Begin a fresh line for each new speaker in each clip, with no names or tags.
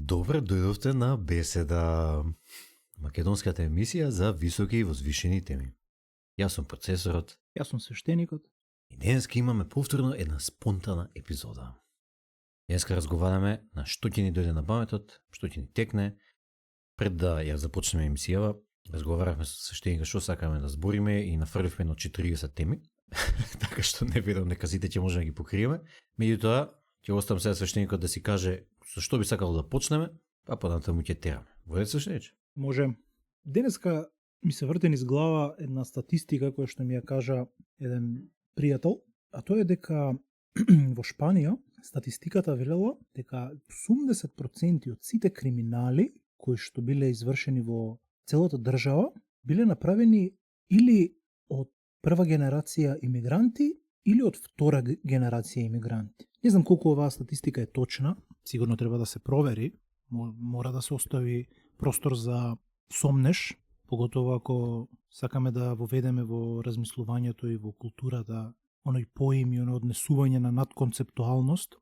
Добре дојдовте на Беседа, македонската емисија за високи и возвишени теми. Јас сум процесорот.
Јас сум свештеникот.
И денеска имаме повторно една спонтана епизода. Денеска разговараме на што ќе ни дојде на паметот, што ќе ни текне. Пред да ја започнеме емисијава, разговаравме со свештеникот што сакаме да збориме и нафрливме на 40 теми, така што не верувам дека сите ќе можеме да ги покриеме. Меѓутоа, ќе оставам сега свештеникот да си каже со што би сакал да почнеме, а понатаму ќе тераме. Војде свештениче?
Може. Денеска ми се врте низ глава една статистика која што ми ја кажа еден пријател, а тоа е дека во Шпанија статистиката велела дека 80% од сите криминали кои што биле извршени во целата држава биле направени или од прва генерација имигранти или од втора генерација имигранти. Не знам колку оваа статистика е точна, сигурно треба да се провери, мора да се остави простор за сомнеш, поготово ако сакаме да воведеме во размислувањето и во културата оној поим и оној однесување на надконцептуалност.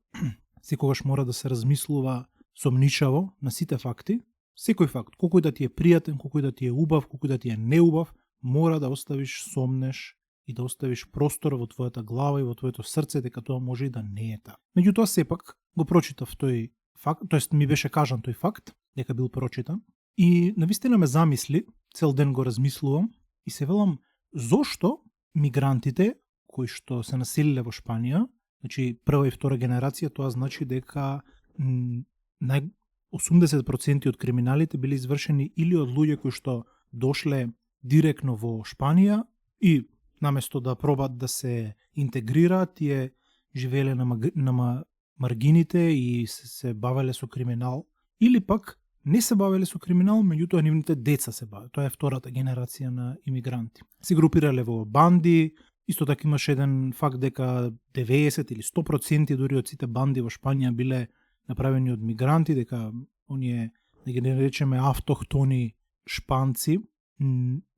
Секогаш мора да се размислува сомничаво на сите факти. Секој факт, колку и да ти е пријатен, колку и да ти е убав, колку и да ти е неубав, мора да оставиш сомнеш и да оставиш простор во твојата глава и во твоето срце дека тоа може и да не е така. Меѓутоа сепак го прочитав тој факт, тоест ми беше кажан тој факт дека бил прочитан и навистина ме замисли, цел ден го размислувам и се велам зошто мигрантите кои што се населиле во Шпанија, значи прва и втора генерација, тоа значи дека 80% од криминалите биле извршени или од луѓе кои што дошле директно во Шпанија и наместо да пробат да се интегрираат, тие живееле на маргините и се бавеле со криминал, или пак не се бавеле со криминал, меѓутоа нивните деца се бавеле. Тоа е втората генерација на имигранти. Се групирале во банди, исто така имаше еден факт дека 90 или 100% дури од сите банди во Шпанија биле направени од мигранти, дека оние, да ги наречеме автохтони шпанци,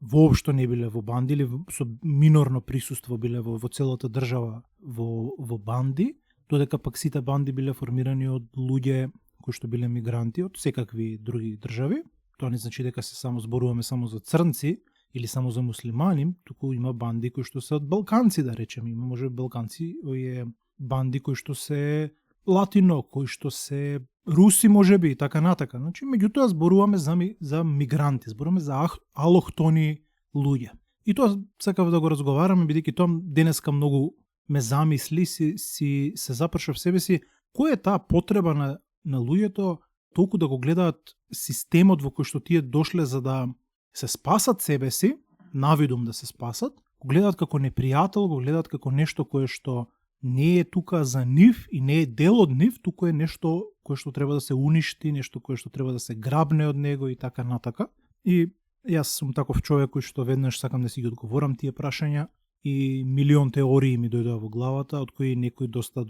воопшто не биле во банди или со минорно присуство биле во целата држава во банди, додека пак сите банди биле формирани од луѓе кои што биле мигранти од секакви други држави. Тоа не значи дека се само зборуваме само за црнци или само за муслимани, туку има банди кои што се од балканци, да речеме, има може балканци, овие банди кои што се латино, кои што се руси можеби и така натака. Значи, меѓутоа зборуваме за мигранти, зборуваме за алохтони луѓе. И тоа сакав да го разговараме, бидејќи тоа денеска многу ме замисли, се запрашав себе си, која е таа потреба на луѓето толку да го гледаат системот во кој што тие дошле за да се спасат себе си, навидум да се спасат, го гледаат како непријател, го гледаат како нешто кое што не е тука за нив и не е дел од нив, туку е нешто кое што треба да се уништи, нешто кое што треба да се грабне од него и така натака. И јас сум таков човек кој што веднаш сакам да си ги одговорам тие прашања и милион теории ми дојдоа во главата, од кои некои доста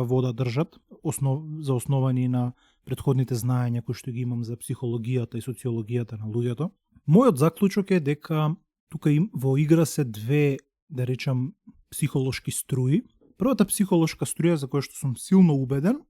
вода држат, заосновани на претходните знаења кои што ги имам за психологијата и социологијата на луѓето. Мојот заклучок е дека тука во игра се две, да речам, психолошки струи. Првата психолошка струја за која што сум силно убеден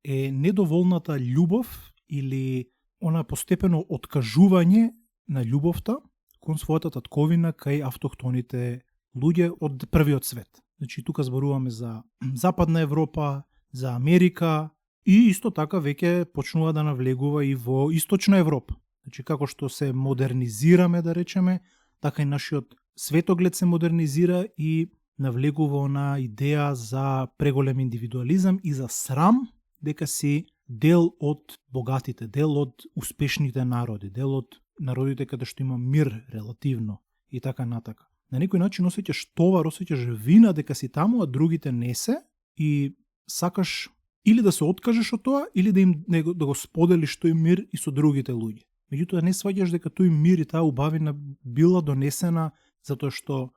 е недоволната љубов или она постепено откажување на љубовта кон својата татковина кај автохтоните луѓе од првиот свет. Значи тука зборуваме за Западна Европа, за Америка и исто така веќе почнува да навлегува и во Источна Европа. Значи како што се модернизираме, да речеме, така и нашиот светоглед се модернизира и навлегува на идеја за преголем индивидуализам и за срам дека си дел од богатите, дел од успешните народи, дел од народите каде што има мир релативно и така натака. На некој начин осеќаш товар, осеќаш вина дека си таму, а другите не се и сакаш или да се откажеш од тоа, или да го споделиш тој мир и со другите луѓе. Меѓутоа не сваќаш дека тој мир и таа убавина била донесена затоа што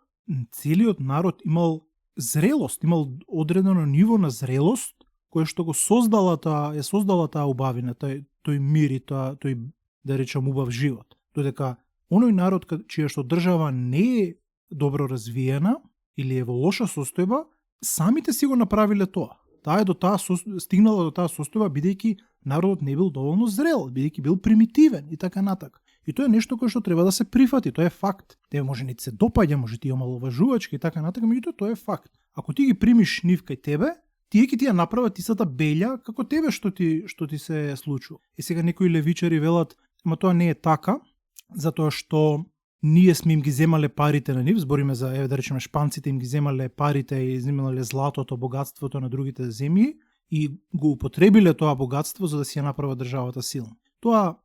целиот народ имал зрелост, имал одредено ниво на зрелост која што го создала таа убавина, тој мир и тој, да речам, убав живот. Додека оној народ чија што држава не е добро развиена или е во лоша состојба, самите си го направиле тоа. Таа е стигнала до таа состојба бидејќи народот не бил доволно зрел, бидејќи бил примитивен и така натака. И тоа е нешто кое што треба да се прифати, тоа е факт. Те може не се допаѓа, може ти омаловажувачки и така натака, меѓутоа тоа е факт. Ако ти ги примиш нив кај тебе, тие ќе ти ја направат истата белја како тебе што ти се случува. И сега некои левичари велат, ама тоа не е така, затоа што ние сме им ги земале парите на нив, збориме за, да речеме, шпанците им ги земале парите и земале златото, богатството на другите земји и го употребиле тоа богатство за да си ја направат државата силна. Тоа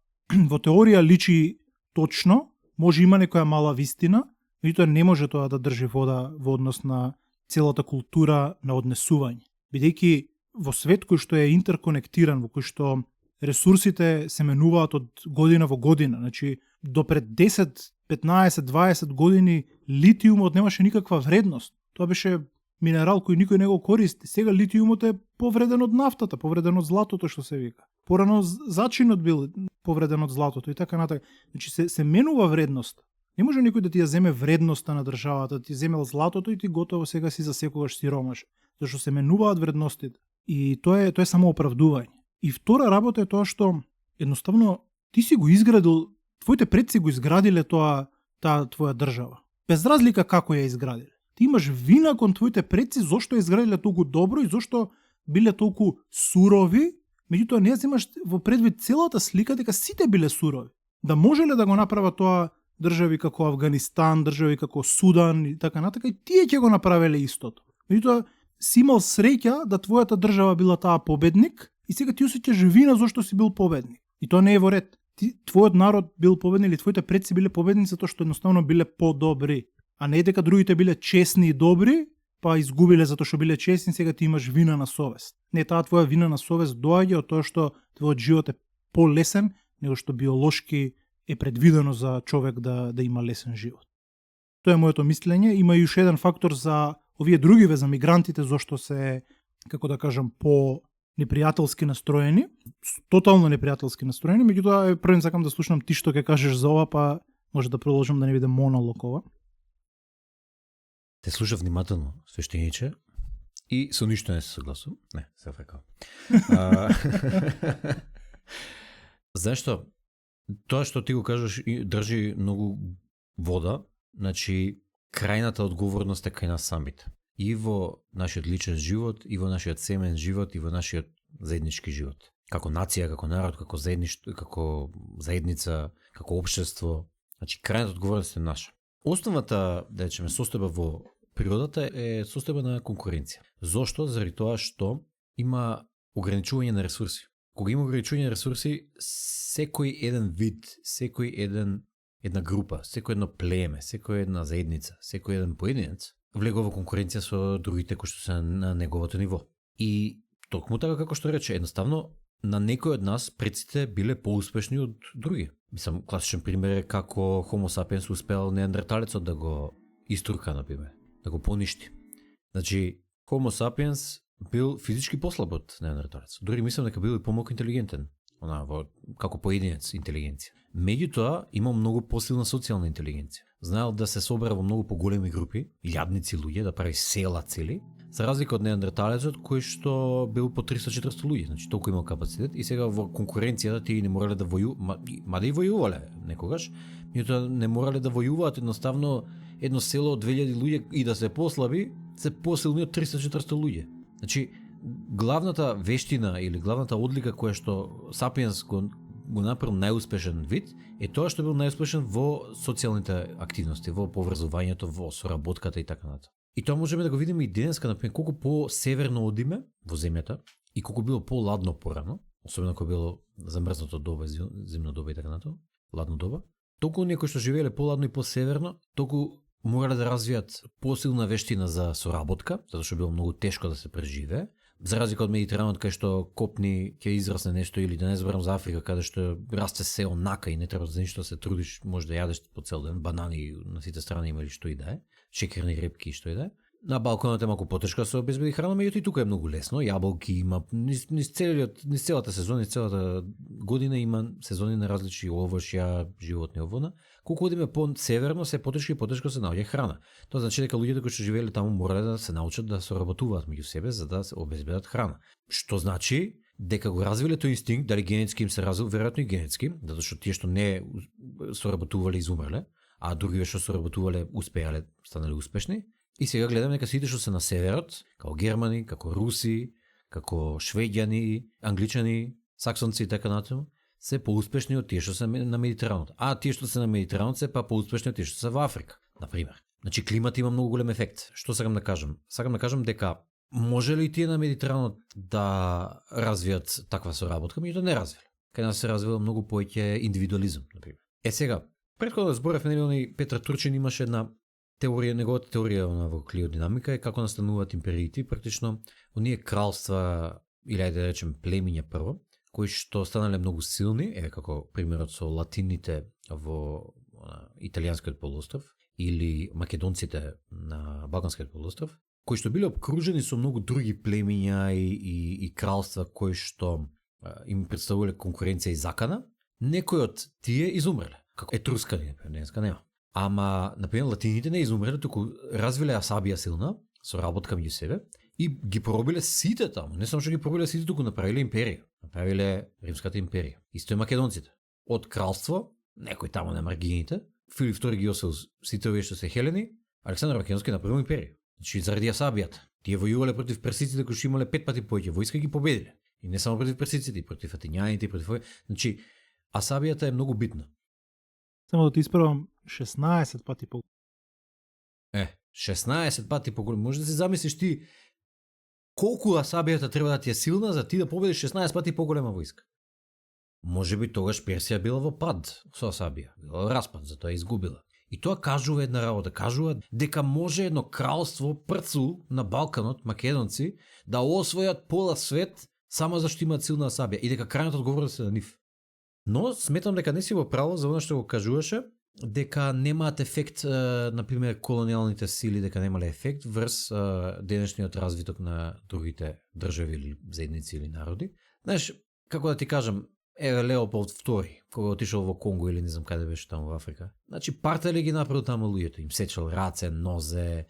во теорија личи точно, може има некоја мала вистина, меѓутоа не може тоа да држи вода во однос на целата култура на однесување. Бидејќи во свет кој што е интерконектиран, во кој што ресурсите се менуваат од година во година, значи до пред 10, 15, 20 години литиумот немаше никаква вредност. Тоа беше минерал кој никој не го користи. Сега литиумот е повреден од нафтата, повреден од златото што се вика. Порано зачинот бил повреден од златото и така натака. Значи се менува вредност. Не може никој да ти ја земе вредноста на државата, ти земел златото и ти готово сега си за секогаш сиромаш, зашто се менуваат вредностите. И тоа е само оправдување. И втора работа е тоа што едноставно ти си го изградил, твоите предци го изградиле таа твоја држава. Без разлика како ја изградиле. Ти имаш вина кон твоите предци зошто ја изградиле толку добро и зошто биле толку сурови, меѓутоа не ја земаш во предвид целата слика дека сите биле сурови. Да можеле да го направат тоа држави како Афганистан, држави како Судан и така натака, и тие ќе го направеле истото. Меѓутоа си имал среќа да твојата држава била таа победник и сега ти осеќаш вина зошто си бил победник. И тоа не е во ред. Твојот народ бил победник или твоите предци биле победници затоа што едноставно биле подобри, а не дека другите биле чесни и добри, па изгубиле затоа што биле чесни, сега ти имаш вина на совест. Не, таа твоја вина на совест доаѓа од тоа што твојот живот е полесен него што биолошки е предвидено за човек да има лесен живот. Тоа е моето мислење. Има и уште еден фактор за овие другиве, за мигрантите, зошто се, како да кажам, по непријателски настроени, тотално непријателски настроени, меѓутоа првен сакам да слушнам ти што ќе кажеш за ова, па може да продолжам да не биде монолог ова.
Те слушав внимателно, свештениче, и со ништо не се согласувам. Не, се фекал. Знаеш што? Тоа што ти го кажеш држи многу вода, значи крајната одговорност е кај нас самите. И во нашиот личен живот, и во нашиот семен живот, и во нашиот заеднички живот. Како нација, како народ, како заедница, како општество. Значи, крајната одговорност е наша. Основната, да речеме, состојба во природата е состојба на конкуренција. Зошто? Заради тоа што има ограничување на ресурси. Кога има ограничување на ресурси, секој еден вид, секој една група, секој едно племе, секој една заедница, секој еден поединец влегува во конкуренција со другите кои што се на неговото ниво. И токму така како што рече, едноставно на некој од нас предците биле поуспешни од други. Мислам, класичен пример е како Homo sapiens успеал неандерталецот да го истурка, например, да го поништи. Значи, Homo sapiens бил физички послаб од неандерталец. Дори мислам дека бил и помалку интелигентен, како поединец интелигенција. Меѓутоа, имал многу посилна социјална интелигенција. Знаел да се собера во многу поголеми групи, илјадници луѓе, да прави села цели, за разлика од неандерталецот кој што бил по 300-400 луѓе, значи толку имал капацитет и сега во конкуренцијата ти не морале да да и војувале некогаш, меѓутоа не морале да војуваат, едноставно едно село од 2000 луѓе и да се послаби, се посилни од 300-400 луѓе. Значи, главната вештина или главната одлика која што Сапиенс го направил најуспешен вид е тоа што бил најуспешен во социјалните активности, во поврзувањето, во соработката и така натаму. И тоа можеме да го видиме и денеска, например, колку по-северно одиме во земјата и колку било по-ладно порано, особено кога било замрзнато доба, зимно доба и така натаму, ладно доба, толку некои што живееле по-ладно и по-северно, толку морале да развијат посилна вештина за соработка, затоа што било многу тешко да се преживее. За разлика од Медитеранот, кај што копни ќе израсне нешто, или да не зборам за Африка, каде што расте се онака и не треба за ништо да се трудиш, може да јадеш по цел ден, банани на сите страни има или што и да е, шекерни репки и што и да е. На Балканот е малку потешко да се обезбеди храна, меѓутоа и тука е многу лесно. Јаболки има низ целата сезон, низ целата година има сезони на различни овошја, животни овона. Колку одиме по северно, се потешко и потешко се наоѓа храна. Тоа значи дека луѓето кои што живееле таму морале да се научат да соработуваат меѓу себе за да се обезбедат храна. Што значи дека го развиле тој инстинкт, дали генетски им се развил, веројатно и генетски, затоа што тие што не соработувале изумреле, а други што соработувале успеале, станале успешни. И сега гледаме дека сите што се на северот, како германи, како руси, како швеѓани, англичани, саксонци и така натаму, се поуспешни од тие што се на Медитеранот. А тие што се на Медитеранот се па поуспешни од тие што се во Африка, на пример. Значи климат има многу голем ефект. Што сакам да кажам? Сакам да кажам дека може ли тие на Медитеранот да развијат таква соработка, меѓутоа не развиле. Кај нас се развива многу повеќе индивидуализам, на пример. Сега, предходно зборевме, Петар Турчин имаше една теорија, неговата теорија во клиодинамика е како настануваат империите, практично оние кралства или ајде да речем племиња прво, кои што станале многу силни, како примерот со латините во италијанскиот полуостров или македонците на Балканскиот полуостров, кои што биле обкружени со многу други племиња и кралства кои што им представувале конкуренција и закана, некои од тие изумреле, како етрускани, денеска нема. Ама, например, латините не изумреле, туку развиле асабија силна, со работка меѓу себе, и ги пробиле сите таму. Не само што ги пробиле сите, туку направиле империја. Направиле Римската империја. Исто и македонците. Од кралство, некој таму на маргините, Филип II ги освоил сите овие што се хелени, Александар Македонски направил империја. Значи, заради асабијата. Тие војувале против персиците кои што имале 5 пати повеќе војска и ги победиле. И не само против персиците, и против атињаните, и против... Значи, асабијата е многу битна.
Само да ти исправам, 16 пати по...
16 пати поголем. Може да се замислиш ти колку асабијата треба да ти е силна за ти да победиш 16 пати поголема војска. Може би тогаш Персија била во пад со асабија, била во распад, затоа изгубила. И тоа кажува една работа, кажува дека може едно кралство прцу на Балканот, македонци, да освојат пола свет само зашто имаат силна асабија и дека крајната одговорност се на нив. Но сметам дека не си во право за она што го кажуваше, дека немаат ефект, например, колониалните сили, дека немале ефект врз денешниот развиток на другите држави или заедници или народи. Знаеш, како да ти кажам, Леополд II, кога отишол во Конго или не знам каде беше таму во Африка. Значи, партали ги направил таму луѓето, им сечел раце, нозе,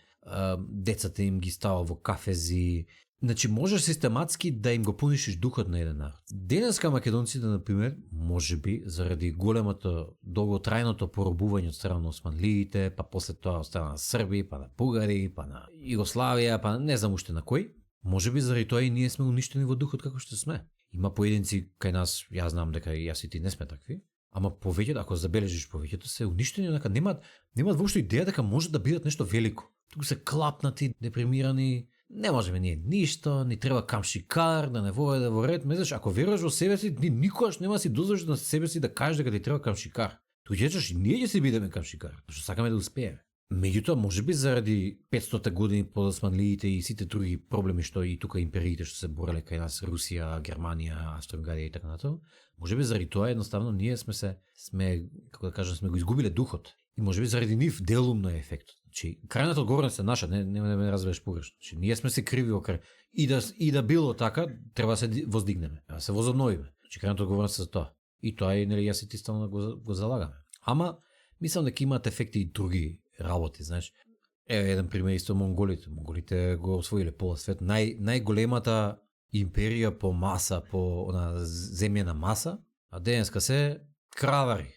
децата им ги ставал во кафези. Значи, можеш систематски да им го понишиш духот на еден народ. Денеска македонците, например, може би, заради големото, долготрајното поробување од страна на османлиите, па после тоа од страна на Срби, па на Бугари, па на Југославија, па не знам уште на кој, може би заради тоа и ние сме уништени во духот како што сме. Има поединци кај нас, јас знам дека јас и ти не сме такви, ама повеќето, ако забележиш повеќето, се уништени, онака немаат воопшто идеја дека може да бидат нешто велико. Туку се клапнати, депримирани, не можеме ние ништо, ни треба камшикар, да не воеде во ред. Мислиш, ако веруваш во себе си, ти никогаш нема си дозволиш на себе си да кажеш дека ти треба камшикар. Туку ќе и ние ќе си бидеме камшикар, што сакаме да успееме. Меѓутоа, можеби заради 500 години под османлиите и сите други проблеми што и тука империите што се бореле кај нас, Русија, Германија, Австро-Унгарија и така натаму, можеби заради тоа едноставно ние сме како да кажам, сме го изгубиле духот. И можеби заради нив делумно е ефектот. Значи, крајната одговорност е наша, не ме разбереш погрешно. Значи, ние сме се криви во крај. И да било така, треба да се воздигнеме, да се возобновиме. Значи, крајната одговорност е за тоа. И тоа е, нели, јас и ти стално го залагаме. Ама, мислам дека имаат ефекти и други работи, знаеш. Еден пример исто монголите. Монголите го освоиле пола свет. Најголемата империја по маса, по земјена маса, а денеска се кравари,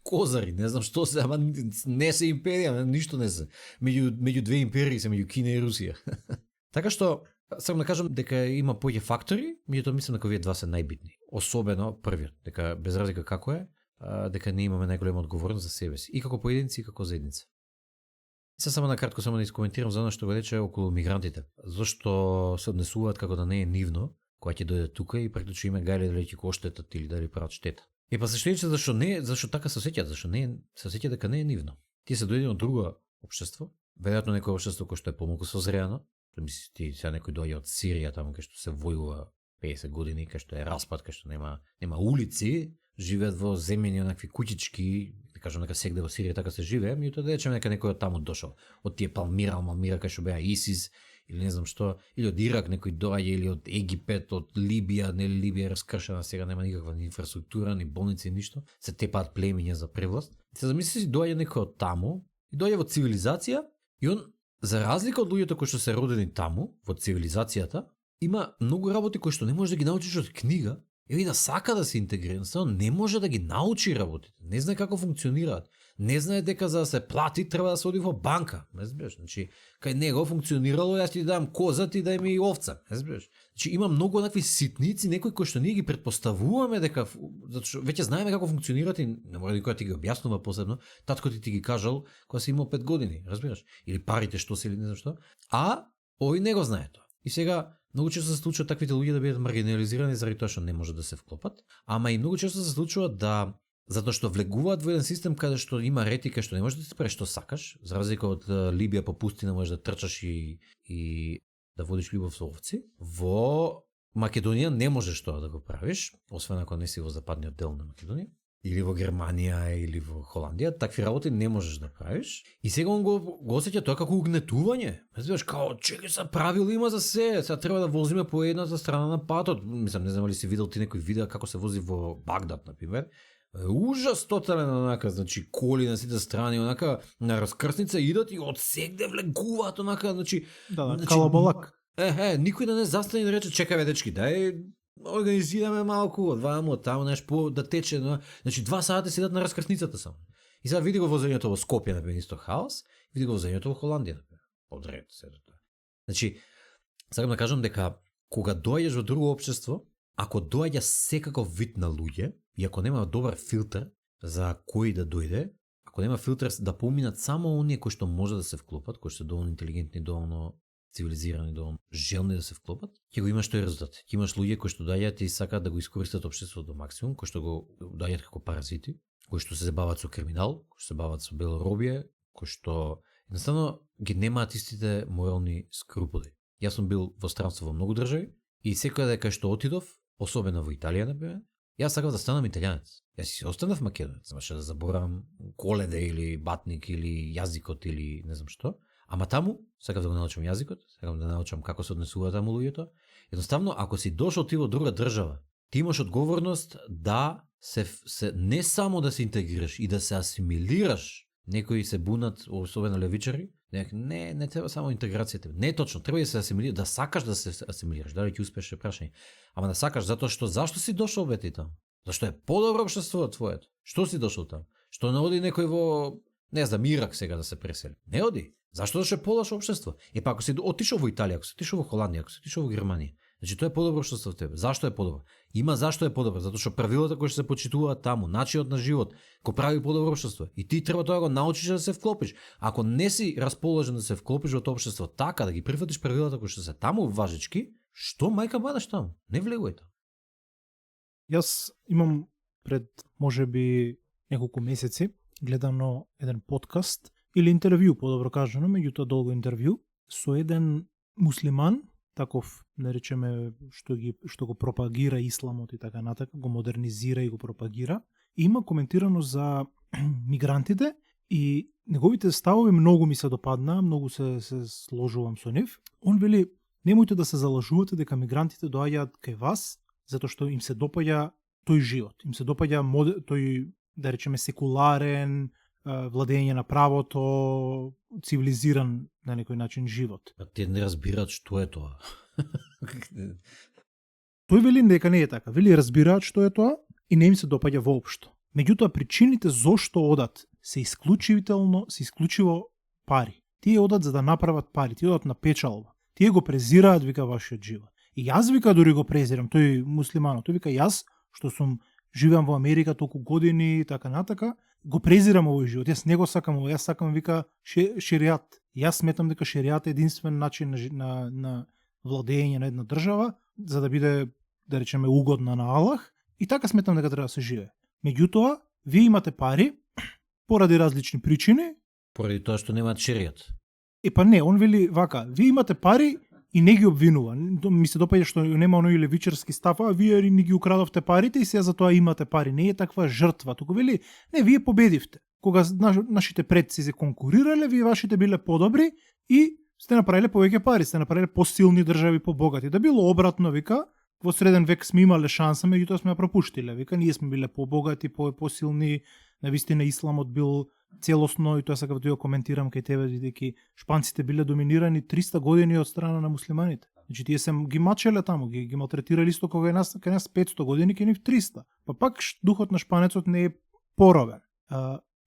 козари, не знам што се, ама не се империја, ништо не се. Меѓу две империи се, меѓу Кина и Русија. Така што, сакам да кажам дека има повеќе фактори, меѓутоа мислам дека овие два се најбитни. Особено првиот, дека без разлика како е, дека не имаме најголема одговорност за себе си, и како поединци, и како заедница. Се само накратко да искоментирам за оно што го рече околу мигрантите. Зошто се однесуваат како да не е нивно, кога ќе дојде тука и практично има гајле дали ќе го оштетат или дали прават штета. И па се штедиче зашто така се сеќаат, зашто се сеќаат дека не е нивно. Тие се дојде од друго општество, веројатно некој општество кој што е помалку созреано. Мислиш ти сега некој доаѓа од Сирија таму кај што се војува 50 години, кај што е распад, кај што нема улици, живеат во земјени онакви куќички, кажам дека сегде во Сирија така се живее, меѓутоа да речеме дека некој од таму дошол, од тие Палмира кај што беа ИСИС или не знам што, или од Ирак некој доаѓа, или од Египет, од Либија, нели Либија е раскршена, сега нема никаква ни инфраструктура, ни болници, ништо, се тепаат племиња за превласт. Се замисли си доаѓа некој од таму и доаѓа во цивилизација и он, за разлика од луѓето кои што се родени таму, во цивилизацијата, има многу работи кои што не можеш да ги научиш од книга, или да сака да се интегрира, не може да ги научи работите, не знае како функционираат, не знае дека за да се плати треба да се оди во банка, не знаеш, значи кај него функционирало јас ти дам коза, ти дај ми овца, не знаеш. Значи има многу однакви ситници, некои кои што ние ги претпоставуваме дека затоа што веќе знаеме како функционираат и не мора никој да ти ги објаснува посебно, татко ти ги кажал кога си имал 5 години, разбираш? Или парите што се или не знам што, а овој не го знае тоа. И сега многу често се случува таквите луѓе да бидат маргинализирани заради тоа што не може да се вклопат, ама и многу често се случува да затоа што влегуваат во еден систем каде што има ред и каде што не можеш да ти правиш што сакаш, за разлика од Либија по пустина можеш да трчаш и да водиш љубов со овци. Во Македонија не можеш тоа да го правиш, освен ако не си во западниот дел на Македонија, или во Германија или во Холандија, такви работи не можеш да правиш. И сега он го осеќа тоа како угнетување. Знаеш, као чеки са правила има за се, сега треба да возиме по едната страна на патот. Мислам, не знам ли си видел ти некој видео како се вози во Багдад, например. Ужас тотален онака, значи коли на сите страни, онака на раскрсница идат и од сегде влегуваат онака, значи
значи, калабалак.
Никој да не застане и да рече чекај дечки, дај организираме малку, одвамо таму нешто да тече, значи 2 сата седат на раскрсницата само. И сега види го возењето во Скопје на исто хаос, види го возењето во Холандија на подред се тоа. Значи сакам да кажам дека кога доаѓаш во друго општество, ако доаѓа секаков вид на луѓе и ако нема добар филтер за кој да дојде, ако нема филтер да поминат само оние кои што може да се вклопат, кои што се доволно интелигентни, доволно цивилизирани, доволно желни да се вклопат, ќе го имаш тој резултат. Ќе имаш луѓе кои што доаѓаат и сакаат да го искористат општеството до максимум, кои што го доаѓаат како паразити, кои што се забаваат со криминал, кои што се бават со бело робие, кои што едноставно ги немаат истите морални скрупули. Јас сум бил во странство во многу држави и секоја кај што отидов, особено во Италија, например, јас сакав да станам италијанец. Јас си останав македонец, значи да заборавам коледе или батник или јазикот или не знам што. Ама таму сакав да го научам јазикот, сакав да научам како се однесуваат таму луѓето. Едноставно, ако си дошол ти во друга држава, ти имаш одговорност да се не само да се интегрираш и да се асимилираш. Некои се бунат, особено левичари, не треба само интеграцијата. Не е точно, треба да се асимилираш, да сакаш да се асимилираш, дали ќе успееш е прашање. Ама да сакаш затоа што зашто си дошол бе ти таму? Зашто е подобро општество од твоето? Што си дошол таму? Што не оди некој во, не знам, Ирак сега да се пресели? Не оди. Зашто да ше полошо општество? Па ако си отишол во Италија, ако си отишол во Холандија, ако си отишол во Германија, значи тоа е подобро општество од тебе. Зашто е подобро? Има зашто е подобро, затоа што правилата кои што се почитуваат таму, начинот на живот, го прави подобро општество. И ти треба тоа да го научиш да се вклопиш. Ако не си расположен да се вклопиш во тоа општество така да ги прифатиш правилата кои што се таму важечки, што мајка бадаш таму? Не влегувај таму.
Јас имам пред можеби неколку месеци гледано еден подкаст или интервју, подобро кажано, меѓутоа долго интервју со еден муслиман, таков наречеме што го пропагира исламот и така натака, го модернизира и го пропагира. И има коментирано за мигрантите и неговите ставови многу ми се допадна, многу се сложувам со нив. Он вели: немојте да се залажувате дека мигрантите доаѓаат кај вас затоа што им се допаѓа тој живот, им се допаѓа тој, да речеме, секуларен, владење на правото, цивилизиран на некој начин живот.
А те не разбираат што е тоа.
Тој вели дека не е така. Вели разбираат што е тоа и не им се допаѓа воопшто. Меѓутоа причините зошто одат се исклучиво пари. Тие одат за да направат пари, тие одат на печалба. Тие го презираат, вика, вашиот живот. И јас, вика, дури го презирам, тој муслиманот. Тој вика: јас што сум живеам во Америка толку години и така натака, го презирам овој живот. Јас не го сакам ово, јас сакам, вика, шеријат. Јас сметам дека шеријат е единствен начин на владење на една држава, за да биде, да речеме, угодна на Аллах, и така сметам дека треба да се живее. Меѓутоа, вие имате пари поради различни причини,
поради тоа што немаат шеријат.
Па не, он вели вака: вие имате пари и не ги обвинува. Ми се допаѓа што нема оној левичарски став, а вие не ги украдовте парите и сега за тоа имате пари. Не е таква жртва. Туку вели: не, вие победивте. кога нашите предци се конкурирале, вие вашите биле подобри и сте направиле повеќе пари, сте направиле посилни држави, побогати. Да било обратно, вика, во среден век сме имале шанса, меѓутоа сме ја пропуштиле. Вика, ние сме биле побогати, посилни, навистина исламот бил целосно, и тоа сакав да ја коментирам кај тебе, бидејќи шпанците биле доминирани 300 години од страна на муслиманите. Значи тие се ги мачеле таму, ги малтретирали исто кога кај нас 500 години, кај нив 300. Па пак духот на шпанецот не е поровен.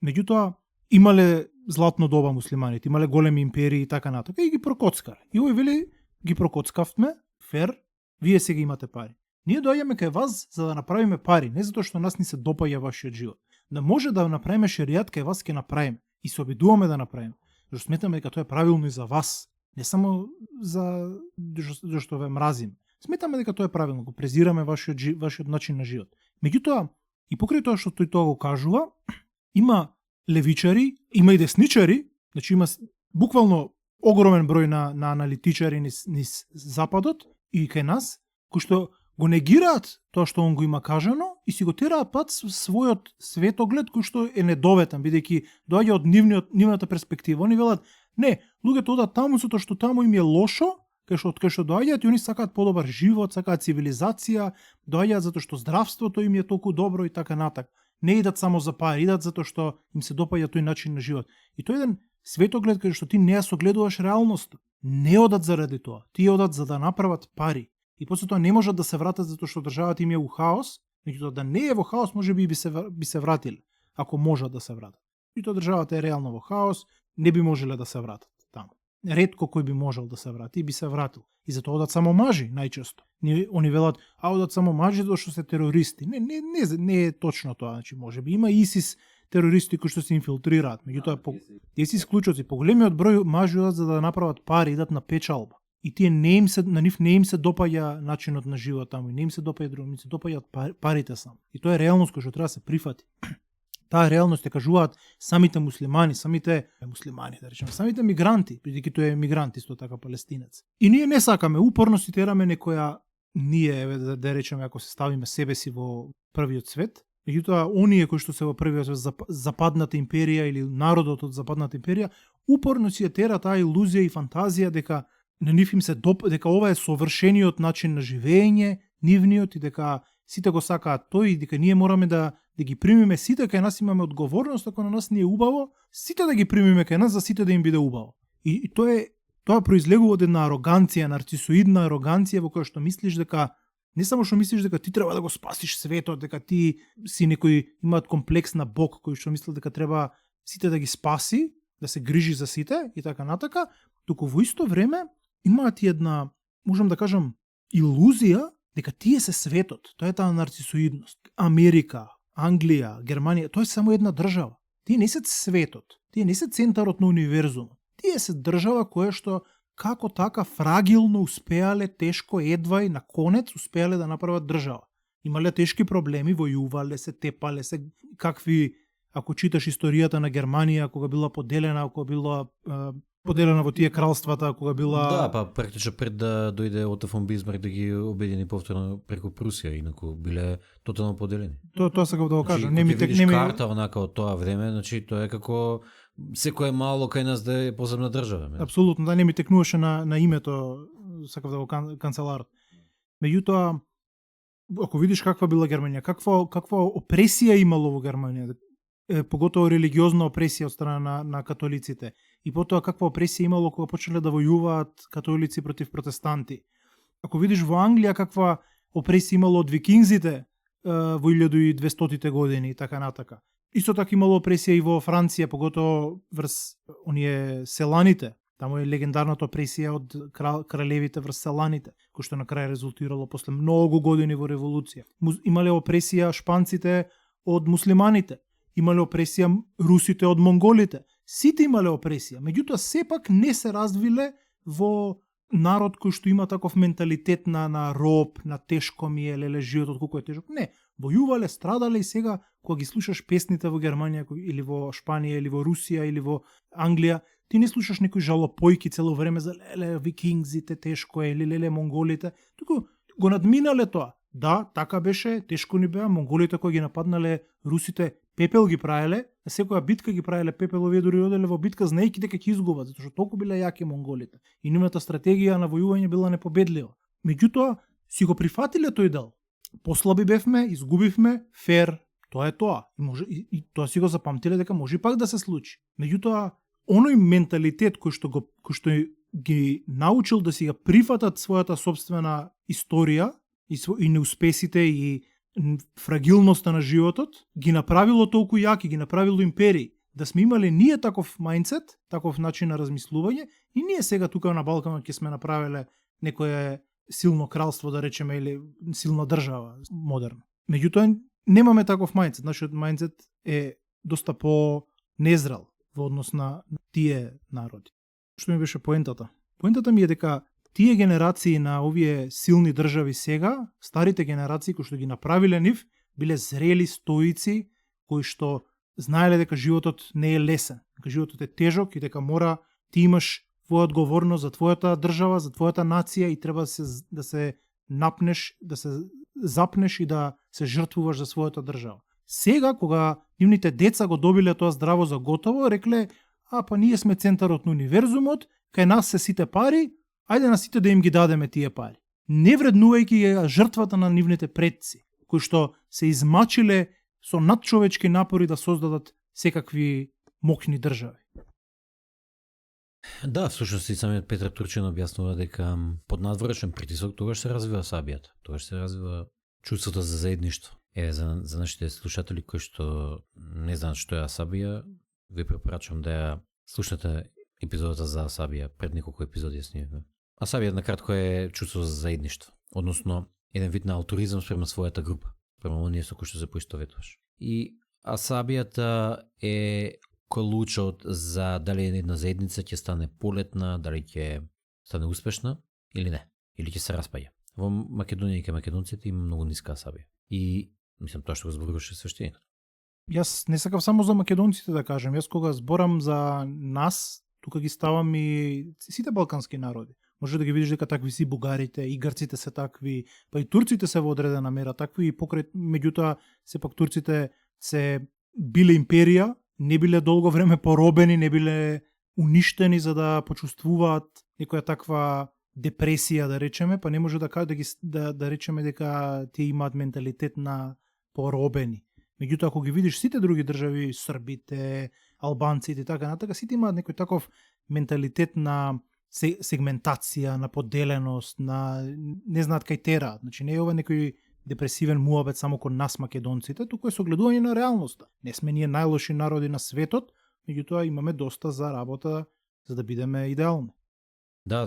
Меѓутоа имале златно доба муслиманите, имале големи империи и така натака и ги прокоцкале. И овој вели ги прокоцкавме, фер, вие сега имате пари. Ние доаѓаме кај вас за да направиме пари, не затоа што нас ни се допаѓа вашиот живот. Да може да направиме шеријат кај вас ќе направиме и се обидуваме да направиме. Зашто сметаме дека тоа е правилно и за вас, не само за зашто ве мразим. Сметаме дека тоа е правилно, го презираме вашиот начин на живот. Меѓутоа, и покрај тоа што тој тоа го кажува, има левичари, има и десничари, значи има буквално огромен број на аналитичари низ западот и кај нас, кои што го негираат тоа што он го има кажано и си го тераат пат својот светоглед кој што е недоветен, бидејќи доаѓа од нивната перспектива. Они велат, не, луѓето одат таму затоа што таму им е лошо, кај што доаѓаат и они сакаат подобар живот, сакаат цивилизација, доаѓаат затоа што здравството им е толку добро и така натак. Не идат само за пари, идат затоа што им се допаѓа тој начин на живот. И тој еден светоглед кај што ти не ја согледуваш реалноста. Не одат заради тоа, ти одат за да направат пари. И после тоа не можат да се вратат затоа што државата им е у хаос, меѓутоа да не е во хаос, можеби би се вратиле, ако можат да се вратат. И тоа државата е реално во хаос, не би можеле да се вратат таму. Ретко кој би можел да се врати и би се вратил. И затоа одат само мажи најчесто. Они велат, одат само мажи затоа што се терористи. Не е точно тоа, значи можеби има ИСИС терористи кои што се инфилтрираат, меѓутоа тие се исклучоци, поголемиот број мажи одат за да направат пари, идат на печалба. И тие на нив не им се допаѓа начинот на живот таму, не им се допаѓа друго, им се допаѓаат парите само. И тоа е реалност која што треба да се прифати. Таа реалност ја кажуваат самите муслимани, самите мигранти, бидејќи тој е мигрант исто така палестинец. И ние не сакаме, упорно си тераме некоја, ние да речеме ако се ставиме себе си во првиот свет, меѓутоа оние кои што се во првиот свет, западната империја или народот од западната империја, упорно си ја тера таа илузија и фантазија дека на нив им се дека ова е совршениот начин на живење, нивниот, и дека сите го сакаат тој, и дека ние мораме да ги примиме сите, кај нас имаме одговорност, ако на нас не е убаво, сите да ги примиме кај нас, за сите да им биде убаво. И тоа произлегува од една ароганција, нарцисоидна ароганција во која што мислиш дека не само што мислиш дека ти треба да го спасиш светот, дека ти си некој имаат комплекс на Бог кој што мисли дека треба сите да ги спаси, да се грижи за сите и така натака, туку во исто време имаат и една, можам да кажам, илузија дека тие се светот. Тоа е таа нарцисоидност. Америка, Англија, Германија, тоа е само една држава. Тие не се светот. Тие не се центарот на универзумот. Тие се држава која што како така фрагилно успеале, тешко, едва и на конец успеале да направат држава. Имале тешки проблеми, војувале се, тепале се, какви, ако читаш историјата на Германија, кога била поделена, кога била поделена во тие кралствата, кога била...
Да, па практично пред да дојде Ото фон Бисмарк да ги обедини повторно преку Прусија, инаку биле тотално поделени.
Тоа сакав да го кажам.
Не ми карта онака од тоа време, значи тоа е како секое мало кај нас да е посебна држава.
Апсолутно, да, не ми текнуваше на името, сакав да го канцеларот. Меѓутоа, ако видиш каква била Германија, каква опресија имало во Германија, поготово религиозна опресија од страна на католиците, и потоа каква опресија имало кога почнале да војуваат католици против протестанти. Ако видиш во Англија каква опресија имало од викингзите во 1200-тите години и така натака. Исто така имало опресија и во Франција, поготово врз оние селаните. Таму е легендарната опресија од кралевите врз селаните, кој што на крај резултирало после многу години во револуција. Имале опресија шпанците од муслиманите. Имале опресија русите од монголите. Сите имале опресија. Меѓутоа, сепак не се развиле во народ кој што има таков менталитет на роб, на тешко ми е, леле, животот колку е тежок. Не. Војувале, страдале и сега, кога ги слушаш песните во Германија, или во Шпанија, или во Русија, или во Англија, ти не слушаш некои жалопојки цело време за леле, викингзите, тешко е, или леле, монголите. Туку го надминале тоа. Да, така беше, тешко ни беа, монголите кои ги нападнале русите, пепел ги правеле, на секоја битка ги правеле пепел, овие дури оделе во битка знаејќи дека ќе изгубат, затоа што толку биле јаки монголите. И нивната стратегија на војување била непобедлива. Меѓутоа, си го прифатиле тој дел. Послаби бевме, изгубивме, фер, тоа е тоа. И тоа си го запамтиле дека може и пак да се случи. Меѓутоа, оној менталитет кој што ги научил да си ја прифатат својата собствена историја и неуспесите и фрагилноста на животот, ги направило толку јаки, ги направило империи. Да сме имале ние таков мајндсет, таков начин на размислување, и ние сега тука на Балканот ќе сме направиле некое силно кралство, да речеме, или силна држава, модерно. Меѓутоа, немаме таков мајндсет. Нашиот мајндсет е доста по-незрел во однос на тие народи. Што ми беше поентата? Поентата ми е дека тие генерации на овие силни држави сега, старите генерации кои што ги направиле нив, биле зрели стоици кои што знаеле дека животот не е лесен, дека животот е тежок и дека мора ти имаш твоја одговорност за твојата држава, за твојата нација и треба да се напнеш, да се запнеш и да се жртвуваш за својата држава. Сега, кога нивните деца го добиле тоа здраво за готово, рекле, па ние сме центарот на универзумот, кај нас се сите пари, ајде на сите да им ги дадеме тие пари. Не вреднувајќи жртвата на нивните предци, кои што се измачиле со надчовечки напори да создадат секакви мокни држави.
Да, всушност и самиот Петар Турчин објаснува дека под надворешен притисок тогаш се развива сабијата, тогаш се развива чувството за заедништво. За нашите слушатели кои што не знаат што е асабија, ви препорачувам да ја слушнете епизодата за асабија, пред неколку епизоди снимавме. Асабија накратко е чувство за заедништво, односно еден вид на алтуризам спрема својата група, спрема оние со кои што се поистоветуваш. И асабијата е клучот за дали една заедница ќе стане полетна, дали ќе стане успешна или не, или ќе се распаѓа. Во Македонија и кај македонците има многу ниска асабија. И мислам тоа што го зборуваше свештеникот.
Јас не сакав само за македонците да кажем, јас кога зборам за нас, тука ги ставам и сите балкански народи. Може да ги видиш дека такви си бугарите, и грците се такви, па и турците се во одредена мера такви, и покрај, меѓутоа, сепак турците се биле империја, не биле долго време поробени, не биле уништени за да почувствуваат некоја таква депресија, да речеме, па не може да речеме дека тие имаат менталитет на поробени. Меѓутоа, ако ги видиш сите други држави, србите, албанците и така натака, сите имаат некој таков менталитет на сегментација, на поделеност, на не знаат кај тера. Значи не е ова некој депресивен муабет само кон нас македонците, туку е согледување на реалноста. Не сме ние најлоши народи на светот, меѓутоа имаме доста за работа за да бидеме идеални.
Да.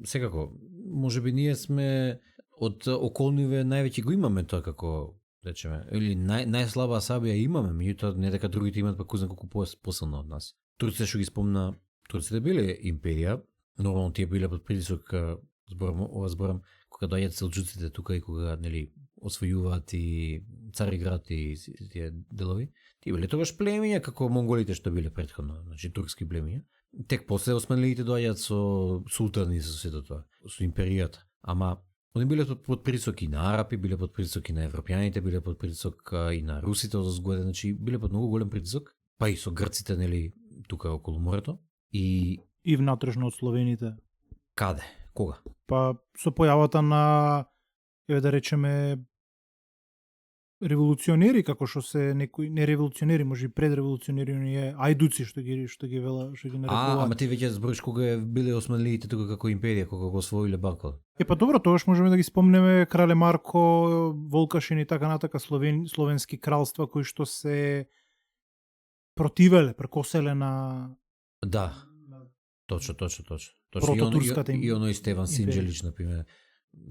Секако, можеби ние сме од околниве највеќе го имаме тоа како речеме, или најслаба асабија имаме, меѓутоа не дека другите имаат пак кузна колку посилно од нас. Турците што ги спомна, турците биле империја, нормално тие биле под притисок, зборам, кога доаѓаат селџуците тука и кога освојуваат и Цариград и тие делови, тие биле тогаш племиња како монголите што биле претходно, значи турски племиња. Тек после османлиите доаѓаат со султани и со сето тоа, со империјата. Ама они биле под притисок и на арапи, биле под притисок и на европјаните, биле под притисок и на русите од згоде, значи биле под многу голем притисок, па и со грците, нели, тука околу морето. И
внатрешно од словените.
Каде? Кога?
Па со појавата на, да речеме, револуционери, како што се некои не револуционери, може и предреволуционери, оние ајдуци што ги нарекуваат.
Ама ти веќе збориш кога биле османлиите тука како империја, кога го освоиле Балкан.
Па добро, тогаш можеме да ги спомнеме крале Марко, Волкашин и така натака словенски кралства кои што се противеле, прекоселе на
Да. Точно.
Прототурската
и оној Стеван Синџелич, например,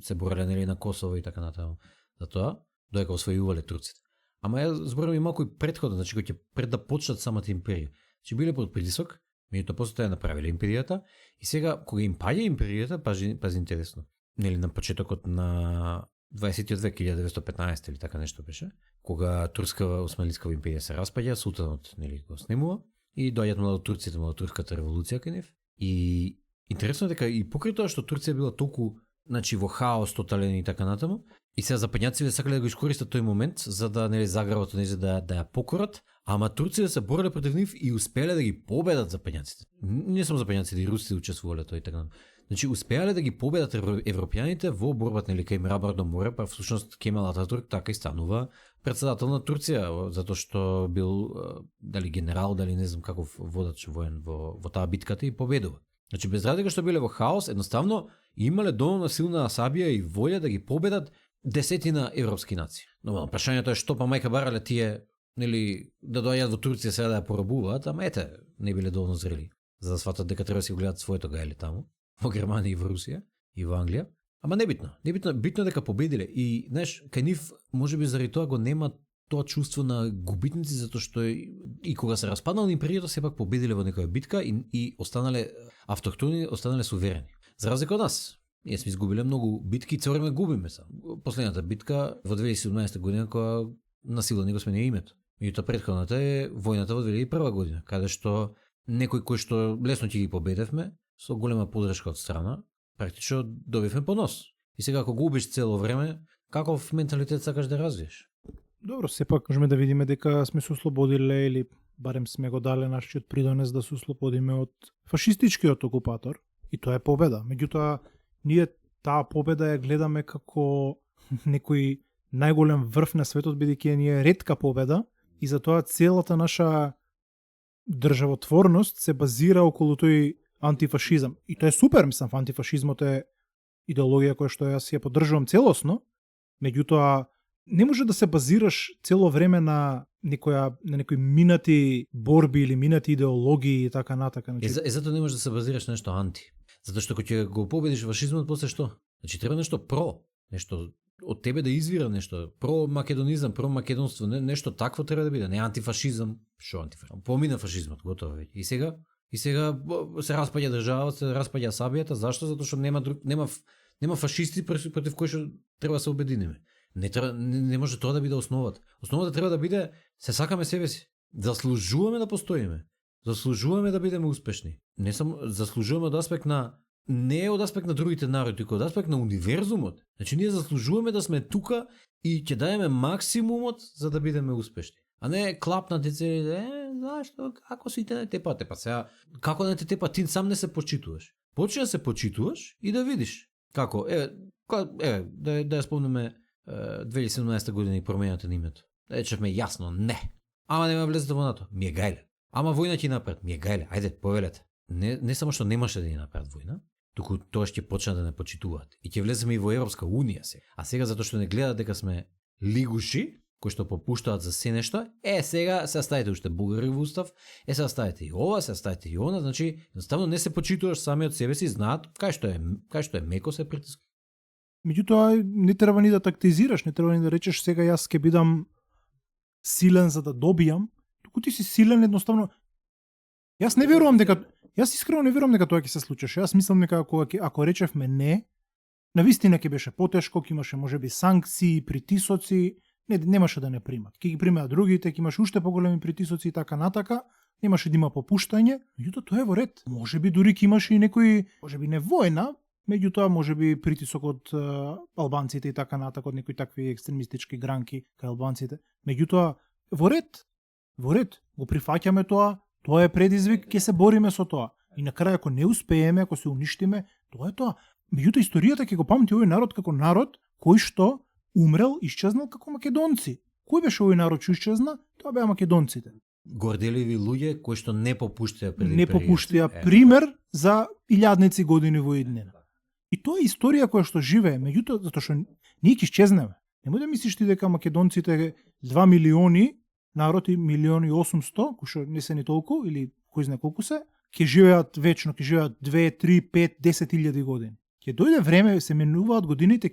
се бореле нели на Косово и така натаму. Затоа доека освојувале турците. Ама ја зборам и малку и претходно, значи кој ќе пред да почнат самата империја. Значи биле под притисок, меѓутоа после тоа ја направиле империјата и сега кога им паѓа империјата, пази интересно. Нели на почетокот на 20 век 1915 или така нешто беше, кога турскава османлиска империја се распаѓа, султанот нели го снемува и доаѓаат младотурците, младотурската револуција кај нив. И интересно е дека и покрај тоа што Турција била толку значи во хаос тотален и така натаму. И сега западњаците сакале да го искористат тој момент за да нели заграбат онези да ја покорат, ама турците се бореле против нив и успеале да ги победат западњаците. Не само западњаците, и русите учествувале тој така натаму. Значи успеале да ги победат европјаните во борбата нели кај Мрабарно море, па всушност Кемал Ататурк така и станува председател на Турција, затоа што бил дали генерал, дали не знам каков водач воен во таа битката и победува. Значи без разлика што биле во хаос, едноставно имале доволно силна асабија и волја да ги победат десетина европски нации. Но прашањето е што па мајка барале тие нели да доаѓаат во Турција сега да ја порабуваат, ама ете, не биле доволно зрели за да сватат дека треба да си го гледат своето гајле таму, во Германија и во Русија и во Англија. Ама небитно, битно дека победиле и знаеш, кај нив можеби заради тоа го нема тоа чувство на губитници затоа што и кога се распаднала империјата сепак победиле во некоја битка и останале автохтони, останале суверени. За разлика од нас, ние сме изгубиле многу битки и цело време губиме се. Последната битка во 2017 година кога на сила не го сменија името. Меѓутоа претходната е војната во 2001 година, каде што некои кои што лесно ќе ги победевме со голема поддршка од страна, практично добивме понос. И сега ако губиш цело време, каков менталитет сакаш да развиеш?
Добро, сепак можеме да видиме дека сме се ослободиле или барем сме го дале нашиот придонес да се ослободиме од фашистичкиот окупатор и тоа е победа. Меѓутоа, ние таа победа ја гледаме како некој најголем врв на светот, бидејќи ние ретка победа и затоа целата наша државотворност се базира околу тој антифашизам. И тоа е супер, мислам, антифашизмот е идеологија која што јас ја поддржувам целосно, меѓутоа не може да се базираш цело време на некои минати борби или минати идеологии и така натака.
Значи... затоа не можеш да се базираш на нешто анти. Затоа што кога ќе го победиш фашизмот, после што? Значи треба нешто про, нешто од тебе да извира нешто, про македонизам, про македонство, нешто такво треба да биде, не антифашизам, што антифашизам. Помина фашизмот, готово веќе. И сега се распаѓа државата, се распаѓа сабијата, зашто? Затоа што нема фашисти против кои што треба да се обединиме. Не може тоа да биде основата. Основата треба да биде се сакаме себе си. Заслужуваме да постоиме. Заслужуваме да бидеме успешни. Не само заслужуваме од аспект на не од аспект на другите народи, туку од аспект на универзумот. Значи ние заслужуваме да сме тука и ќе даеме максимумот за да бидеме успешни. А не клапнати цели, зашто, како сите не тепате, па сега, како не те тепа, ти сам не се почитуваш. Почни да се почитуваш и да видиш како, да ја спомнеме 2017 година и промената на името. Да речевме јасно, не. Ама нема влезете во НАТО, ми е гајле. Ама војна ќе напред, ми е гајле, ајде, повелете. Не само што немаше да ни направат војна, туку тоа ќе почне да не почитуваат. И ќе влеземе и во Европска унија сега. А сега затоа што не гледаат дека сме лигуши, кои што попуштаат за се нешто, сега се ставите уште бугари во устав, се ставите и ова, се ставите и она, значи едноставно не се почитуваш сами од себе си, знаат кај што е меко се притиска.
Меѓутоа не треба ни да тактизираш, не треба ни да речеш сега јас ќе бидам силен за да добијам, туку ти си силен едноставно. Јас не верувам дека Јас искрено не верувам дека тоа ќе се случеше. Јас мислам дека ако речевме не, навистина ќе беше потешко, ќе имаше можеби санкции, притисоци, немаше да не примат. Ќе ги примаат другите, ќе имаше уште поголеми притисоци и така натака, немаше да има попуштање, меѓутоа тоа е во ред. Можеби дури ќе имаше и некои, можеби не војна, меѓутоа можеби притисок од албанците и така натака, од некои такви екстремистички гранки кај албанците. Меѓутоа во ред, го прифаќаме тоа. Тоа е предизвик, ќе се бориме со тоа. И на крај, ако не успееме, ако се уништиме, тоа е тоа. Меѓутоа, историјата ќе го памти овој народ како народ кој што умрел, исчезнал како македонци. Кој беше овој народ што исчезна? Тоа беа македонците.
Горделиви луѓе кои што не попуштија преди
не попуштија пример за илјадници години во иднина. И тоа е историја која што живее, меѓутоа затоа што ние ќе исчезнеме. Немој да мислиш ти дека македонците 2 милиони народ и 1.800.000, кои што не се ни толку, или кој знае колку се, ќе живеат вечно, ќе живеат 2, 3, 5, 10.000 години. Ќе дојде време, се менуваат годините,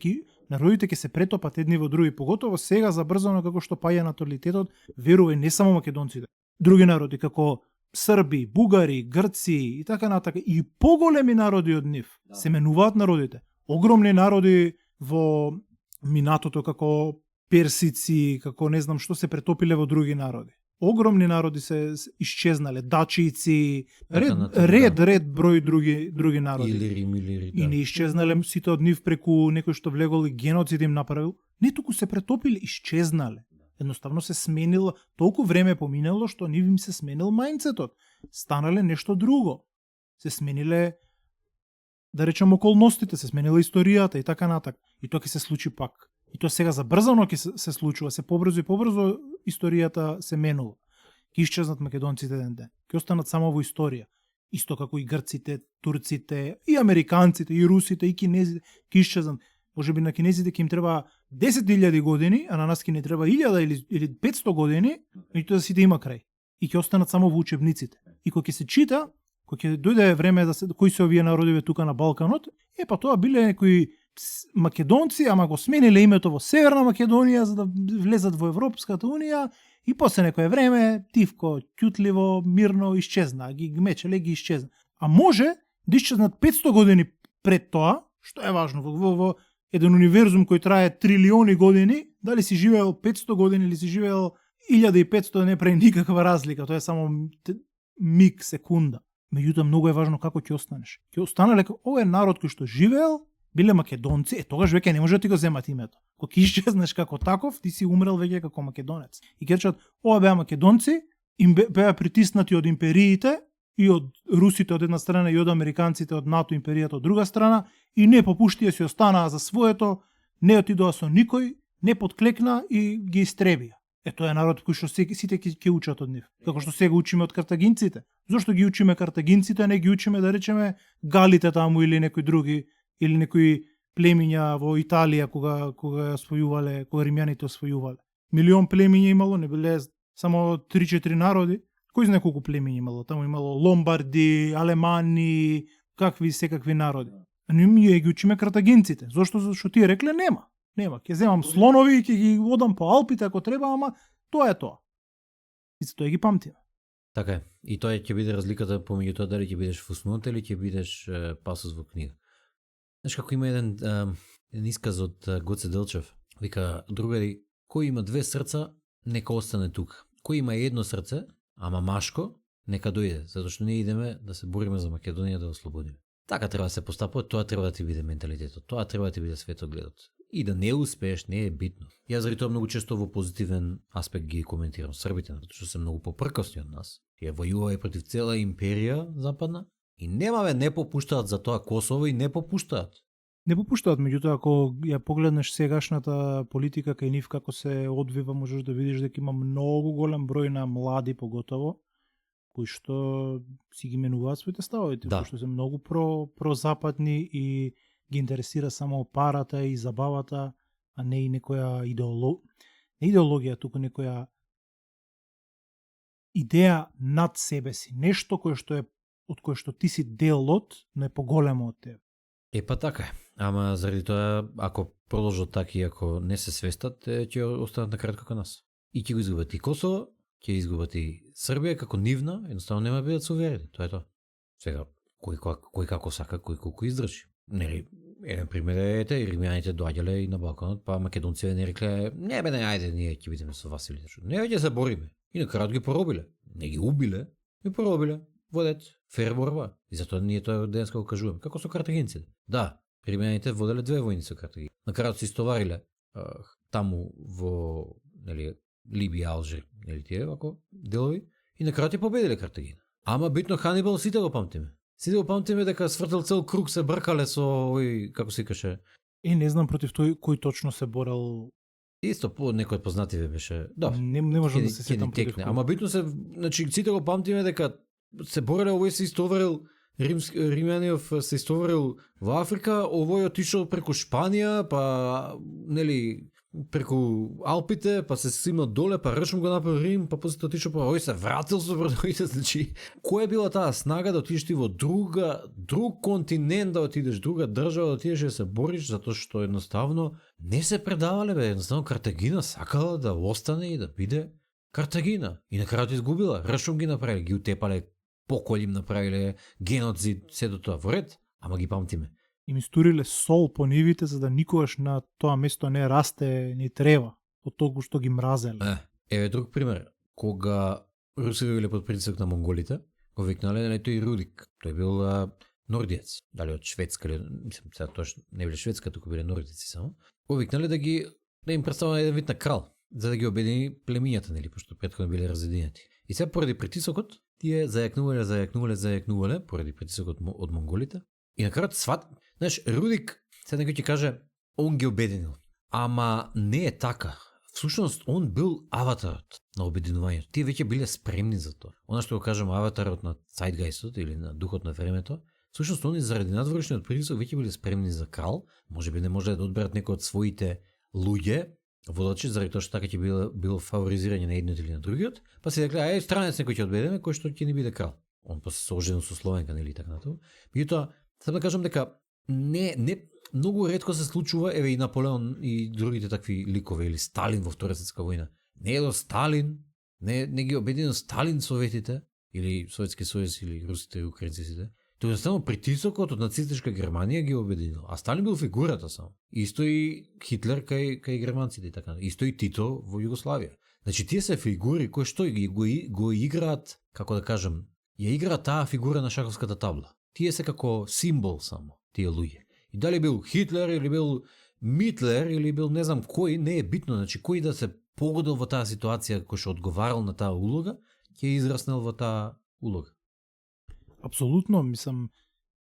народите ќе се претопат едни во други, поготово сега забрзано како што паѓа наталитетот, верувај не само македонците, други народи како Срби, Бугари, Грци и така натака, и поголеми народи од нив се менуваат народите. Огромни народи во минатото како персици, како не знам што се претопиле во други народи. огромни народи се исчезнале, дачици,
Така,
ред број други народи.
Илири,
И не исчезнале сите од нив преку некој што влегол и геноцид им направил. Не туку се претопиле, исчезнале. Едноставно се сменило, толку време поминало што нив им се сменил мајндсетот. Станале нешто друго. Се смениле, да речем, околностите, се сменила историјата и така натак. И тоа ќе се случи пак. И тоа сега забрзано ќе се случува, се побрзо и побрзо историјата се менува. Ќе исчезнат македонците еден ден. Ќе останат само во историја. Исто како и грците, турците, и американците, и русите, и кинезите, ќе исчезнат. Можеби на кинезите ќе им треба 10.000 години, а на нас ќе не треба 1000 или 500 години, и тоа сите има крај. И ќе останат само во учебниците. И кога ќе се чита, кога ќе дојде време да се кои се овие народиве тука на Балканот, па тоа биле некои македонци, ама го смениле името во Северна Македонија за да влезат во Европската унија и после некое време тивко, ќутливо, мирно исчезна, ги гмечеле, ги исчезна. А може да исчезнат 500 години пред тоа, што е важно во еден универзум кој трае трилиони години, дали си живеел 500 години или си живеел 1500, не прави никаква разлика, тоа е само миг, секунда. Меѓутоа многу е важно како ќе останеш. Ќе останале овој народ кој што живеел, биле македонци, тогаш веќе не може да ти го земат името. Кога исчезнеш како таков, ти си умрел веќе како македонец. И ќе речат, ова беа македонци, им беа притиснати од империите и од русите од една страна и од американците од НАТО империјата од друга страна и не попуштија, си останаа за своето, не отидоа со никој, не подклекна и ги истребија. Тоа е народ кој што сите ќе учат од нив. Како што сега учиме од картагинците. Зошто ги учиме картагинците, а не ги учиме, да речеме, галите таму или некои други, или некои племиња во Италија кога освојувале, кога римјаните освојувале. Милион племиња имало, не биле само 3-4 народи. Кој знае колку племиња имало? Таму имало ломбарди, алемани, секакви народи. А ние ги учиме картагинците. Зошто? Зашто тие рекле нема. Ќе земам слонови и ќе ги одам по Алпите ако треба, ама тоа е тоа. И за тоа ги памтиме.
Така е. И тоа ќе биде разликата помеѓу тоа дали ќе бидеш фуснот или ќе бидеш пасос во книга. Знаеш како има еден исказ од Гоце Делчев. Вика, другари, кој има две срца, нека остане тука. Кој има едно срце, ама машко, нека дојде, затоа што ние идеме да се бориме за Македонија да ослободиме. Така треба да се постапува, тоа треба да ти биде менталитетот, тоа треба да ти биде светогледот. И да не успееш не е битно. Јас заради тоа многу често во позитивен аспект ги коментирам Србите, затоа што се многу попркосни од нас. Ја војуваа против цела империја западна и не попуштаат за тоа Косово и не попуштаат.
Не попуштаат, меѓутоа ако ја погледнеш сегашната политика кај нив како се одвива, можеш да видиш дека има многу голем број на млади поготово кои што си ги менуваат своите ставови, кои што се многу прозападни и ги интересира само парата и забавата, а не и некоја идеологија, туку некоја идеја над себе си, нешто кое што е од кое што ти си дел од, но е поголемо од тебе.
Па така е. Ама заради тоа, ако продолжат така и ако не се свестат, ќе останат на кратко како нас. И ќе го изгубат и Косово, ќе изгубат и Србија како нивна, едноставно нема да бидат суверени. Тоа е тоа. Сега, кој како сака, кој колку издржи. Нели, еден пример е римјаните доаѓале и на Балканот, па македонците не рекле, не бе, ајде, ние ќе бидеме со вас или нешто. Не, ќе се бориме. И на крајот ги поробиле. Не ги убиле, ги поробиле. Водет фер борба. И затоа ние тоа денеска го кажуваме. Како со картагинците. Да, римјаните воделе две војни со Картагина. На крајот се истовариле таму во, нели, Либија, Алжир, нели тие вако делови, и на крајот ја победиле Картагина. Ама битно Ханибал сите го памтиме. Сите го памтиме дека свртел цел круг, се бркале со овој, како се каже.
Не знам против тој кој точно се борел.
Исто по некој од познативе беше. Да.
Не можам да се сетам против кој.
Ама битно се, значи сите го памтиме дека се бореле, овој се истоварил Римјаниот се истоварил во Африка, овој отишол преку Шпанија, па нели преку Алпите, па се симнал доле, па речем го направил Рим, па после отишол, па овој се вратил со врдовите, значи која била таа снага да отидеш ти во друг континент, да отидеш, друга држава, да отидеш да се бориш, затоа што едноставно не се предавале, бе, едноставно Картагина сакала да остане и да биде Картагина. И на крајот изгубила, речем ги направиле, ги утепале, поколим направиле, геноцид, се до тоа во ред, ама ги памтиме.
Им истуриле сол по нивите за да никогаш на тоа место не расте ни трева, од толку што ги мразеле.
Еве друг пример. кога Русија биле под притисок на монголите, го викнале на тој Рудик. Тој бил нордиец, дали од Шведска или мислам сега точно не биле Шведска, туку биле нордици само. Го викнале да им представува еден вид на крал, за да ги обедини племињата, нели, пошто претходно биле разединети. И сега поради притисокот тие зајакнувале поради притисокот од монголите. И на крајот знаеш, Рудик сега некој ќе каже он ги обединил. Ама не е така. Всушност, он бил аватарот на обединувањето. Тие веќе биле спремни за тоа. Она што го кажем аватарот на Zeitgeistот или на духот на времето, всушност они заради надворешниот притисок веќе биле спремни за крал, можеби не може да одберат некој од своите луѓе, водачи, заради тоа што така ќе било фаворизирање на едниот или на другиот, па се рекле, странец некој ќе одбедеме, кој што ќе ни биде крал. Он после се оженил со Словенка, нели така натаму. Меѓутоа, сам да кажам дека не многу ретко се случува, еве и Наполеон и другите такви ликови, или Сталин во Втора светска војна. Не е до Сталин, не ги обединил Сталин советите, или Советски сојуз, или русите и украинците. Тоа едноставно притисокот од нацистичка Германија ги обединил. А Сталин бил фигурата само. Исто и Хитлер кај германците и така. Исто и Тито во Југославија. Значи тие се фигури кои што го играат, како да кажам, ја играат таа фигура на шаховската табла. Тие се како символ само, тие луѓе. И дали бил Хитлер или бил Митлер или бил не знам кој, не е битно, значи кој да се погодил во таа ситуација кој што одговарал на таа улога, ќе израснел во таа улога.
Апсолутно, мислам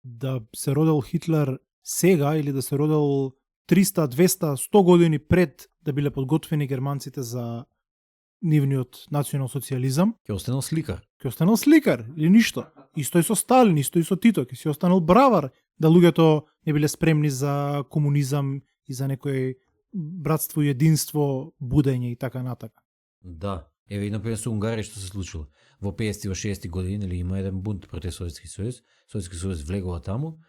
да се родил Хитлер сега или да се родил 300, 200, 100 години пред да биле подготвени германците за нивниот национал социјализам,
ќе останал сликар.
Ќе останал сликар или ништо. Исто и со Сталин, исто и со Тито, ќе си останал бравар да луѓето не биле спремни за комунизам и за некој братство и единство, будење и така натака.
Да, еве и например со Унгарија што се случило. Во 50-ти, во 60-ти години, нели има еден бунт против Советски сојуз. Советски сојуз влегува таму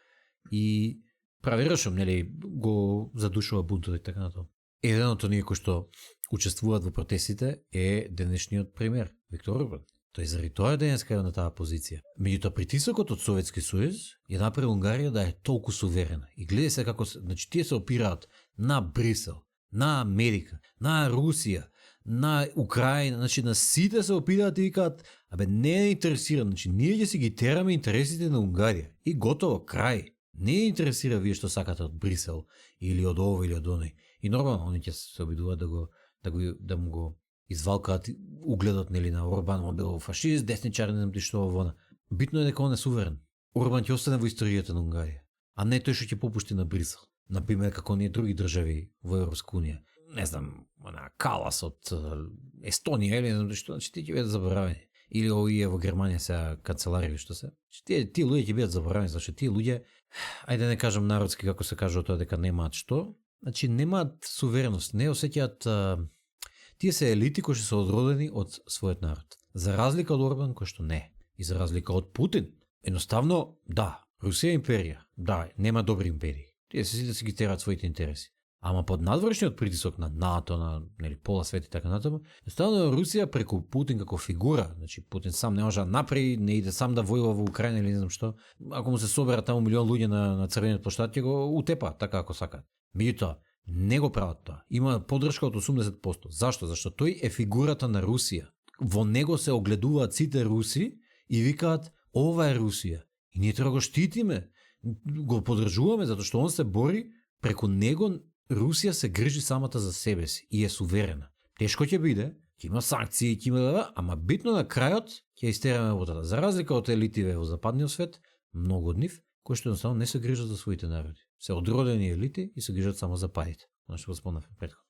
и прави решом, нели го задушува бунтот и така натаму. Еден од оние кои што учествуваат во протестите е денешниот премиер Виктор Орбан. Тој заради тоа денеска е на таа позиција. Меѓутоа притисокот од Советски сојуз ја направи Унгарија да е толку суверена. И гледа се како, значи тие се опираат на Брисел, на Америка, на Русија, на Украина, значи на сите се опираат и викаат, не е интересира, значи ние ќе си ги тераме интересите на Унгарија. И готово, крај. Не е интересира вие што сакате од Брисел или од ово или од оној. И нормално, они ќе се обидуваат да му го извалкаат угледот, нели, на Орбан, он бил фашист, десничар, не знам ти што вона. Битно е дека он е суверен. Орбан ќе остане во историјата на Унгарија, а не тој што ќе попушти на Брисел. Например, како оние други држави во Европска унија. Не знам, Калас од Естонија или не знам што, значи тие ќе бидат заборавени. Или овие во Германија сега канцелари што се. Тие луѓе ќе бидат заборавени, зашто тие луѓе, ајде не кажам народски како се кажува тоа дека немаат што, значи немаат сувереност, не осеќаат. Тие се елити кои се одродени од својот народ. За разлика од Орбан кој што не, и за разлика од Путин. Едноставно, да, Русија е империја, да, нема добри империи. Тие се си ги терат своите интереси. Ама под надворешниот притисок на НАТО, на пола свет и така натаму, едноставно Русија преку Путин како фигура, значи Путин сам не може да направи, не иде сам да војува во Украина или не знам што. Ако му се соберат таму милион луѓе на црвениот площад, ќе го утепа така како сакаат. Меѓутоа, не го прават тоа. Има поддршка од 80%. Зашто? Зашто тој е фигурата на Русија. Во него се огледуваат сите руси и викаат ова е Русија. И ние треба го штитиме, го поддржуваме затоа што он се бори, преку него Русија се грижи самата за себе си и е суверена. Тешко ќе биде, ќе има санкции, ќе има ама битно на крајот ќе истераме работата. За разлика од елитиве во западниот свет, многу од нив кои што едноставно не се грижат за своите народи. Се одродени елити и се грижат само за парите. Она што го спомнавме претходно.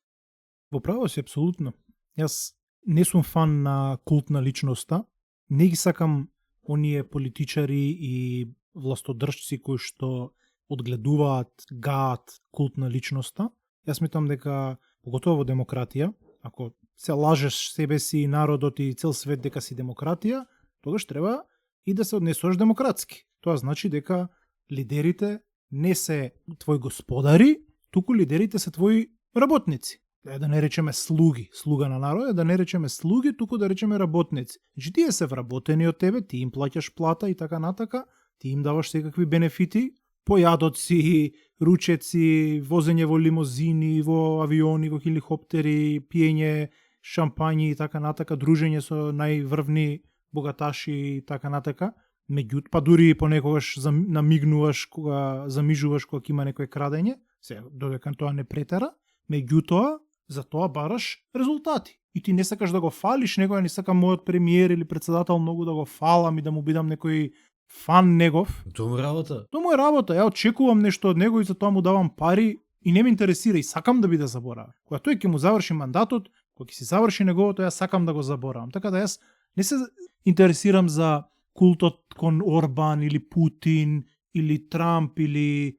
Во право си апсолутно. Јас не сум фан на култ на личноста. Не ги сакам оние политичари и властодржци кои што одгледуваат, гаат култ на личноста. Јас мислам дека поготово во демократија, ако се лажеш себе си, народот и цел свет дека си демократија, тогаш треба и да се однесуваш демократски. Тоа значи дека лидерите не се твои господари, туку лидерите се твои работници. Да не речеме слуги, слуга на народот, да не речеме слуги, туку да речеме работници. Значи тие се вработени од тебе, ти им плаќаш плата и така натака, ти им даваш секакви бенефити, појадоци, ручеци, возење во лимузини, во авиони, во хеликоптери, пиење шампањи и така натака, дружење со најврвни богаташи и така натака. Меѓутоа, па дури понекогаш намигнуваш кога замижуваш кога има некој крадење, се додека тоа не претера, меѓутоа за тоа бараш резултати. И ти не сакаш да го фалиш некој, не сакам мојот премиер или председател многу да го фалам и да му бидам некој фан негов.
Тоа му е работа.
Тоа му е работа. Ја очекувам нешто од него и за тоа му давам пари и не ме интересира и сакам да биде заборавен. Кога тој ќе му заврши мандатот, кога ќе си заврши неговото, јас сакам да го заборавам. Така да јас не се интересирам за култот кон Орбан или Путин или Трамп или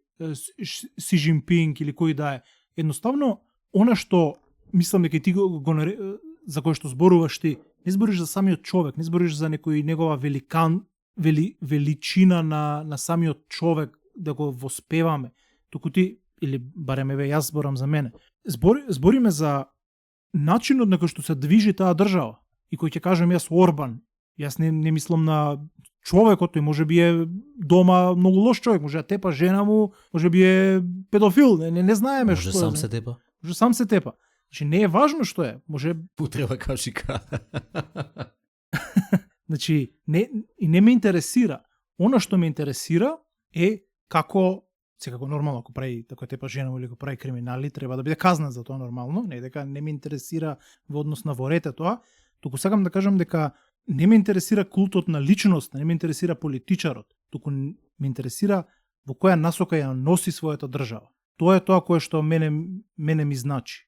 Си Жинпинг или кој да е. Едноставно, она што мислам дека ти за кој што зборуваш ти, не збориш за самиот човек, не збориш за некој негова величина на самиот човек да го воспеваме. Туку ти, или барем еве јас зборам за мене, збориме за начинот на кој што се движи таа држава. И кој ќе кажем јас Орбан, јас не мислам на човекот, тој може би е дома многу лош човек, може да тепа жена му, може би е педофил, не знаеме
може
што е.
Може сам се тепа.
Може сам се тепа. Значи не е важно што е, може
потреба кашика.
Значи не ме интересира. Она што ме интересира е како секако нормално ако прави така тепа жена или ако прави криминали, треба да биде казнат за тоа нормално, не дека не ме интересира во однос на ворете тоа, туку сакам да кажам дека не ме интересира култот на личност, не ме интересира политичарот, туку ме интересира во која насока ја носи својата држава. Тоа е тоа кое што мене ми значи.